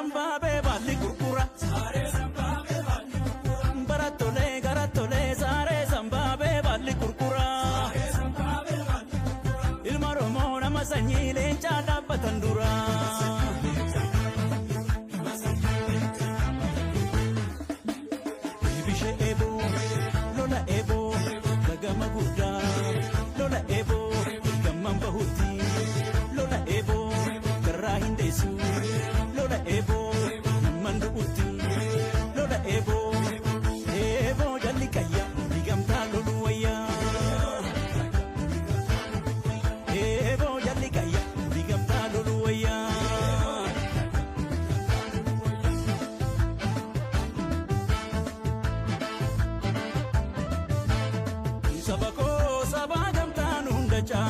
zambabe balli gurgura baratole garatole sare zambabe balli gurgura ilma romo nama sanyi leenca dhaabbatan dura bishe ebo lola ebo gagama gudda lola ebo gamman bahuti lola ebo garra hindesu lola ebo mandu uti lola ebo ebo jalli kayya digamta lolu waya ebo jalli kayya digamta lolu waya sabako sabagamta nunda cha